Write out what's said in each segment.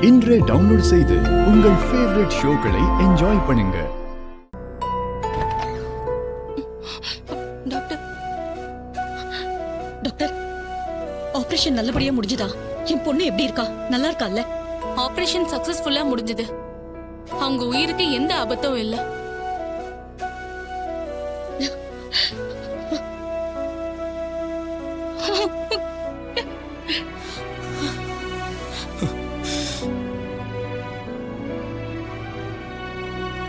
இன்றே டவுன்லோட் செய்து உங்கள் ஃபேவரட் ஷோக்களை என்ஜாய் பண்ணுங்க. டாக்டர் டாக்டர் ஆபரேஷன் நல்லபடியா முடிஞ்சதா? என் பொண்ணு எப்படி இருக்கா? நல்லா இருக்கால்ல? ஆபரேஷன் சக்சஸ்ஃபுல்லா முடிஞ்சது. அவங்க உயிருக்கு எந்த ஆபத்தும் இல்ல.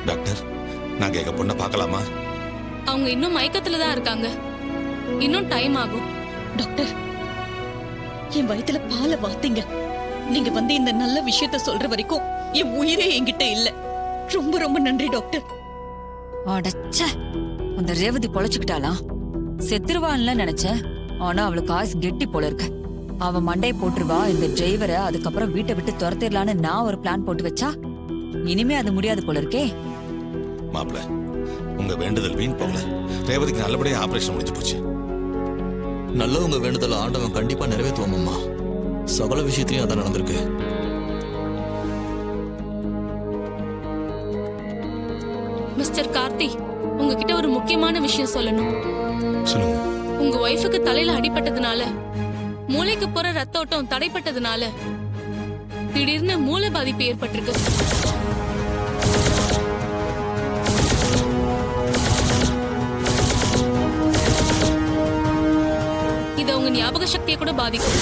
டாக்டர், நாங்க எங்க பொண்ணை பார்க்கலாமா? அவங்க இன்னும் மயக்கத்துல தான் இருக்காங்க. இன்னும் டைம் ஆகும். டாக்டர், என் வயித்துல பாலை வாத்தீங்க. நீங்க வந்து இந்த நல்ல விஷயத்த சொல்ற வரைக்கும் என் உயிரே என்கிட்ட இல்ல. ரொம்ப ரொம்ப நன்றி டாக்டர். அடச்ச, அந்த ரேவதி பொழைச்சுக்கிட்டாளா? செத்துருவான்ல நினைச்சேன். ஆனா அவளுக்கு ஆயுஸ் கெட்டி போல இருக்கு. அவ மண்டைய போட்டுருவா இந்த டிரைவரை, அதுக்கப்புறம் வீட்டை விட்டு துரத்திடலான்னு நான் ஒரு பிளான் போட்டு வச்சா இனிமே அது முடியாது போல இருக்கே. மாப்பிள, உங்க வேண்டுதல் வீண் போகல. ரேவதிக்கு நல்லபடியா ஆபரேஷன் முடிஞ்சு போச்சு. நல்லவங்க வேண்டுதல் ஆண்டவன் கண்டிப்பா நிறைவேற்றுவோம் அம்மா. சகல விஷயத்திலையும் அதான் நடந்திருக்கு. மிஸ்டர் கார்த்தி, உங்ககிட்ட ஒரு முக்கியமான விஷயம் சொல்லணும். சொல்லுங்க. உங்க ஒய்ஃபுக்கு தலையில அடிபட்டதுனால, மூளைக்கு போற ரத்த ஓட்டம் தடைப்பட்டதுனால திடீர்னு மூளை பாதிப்பு ஏற்பட்டிருக்கு. இத உங்க ஞாபக சக்தியை கூட பாதிக்கும்.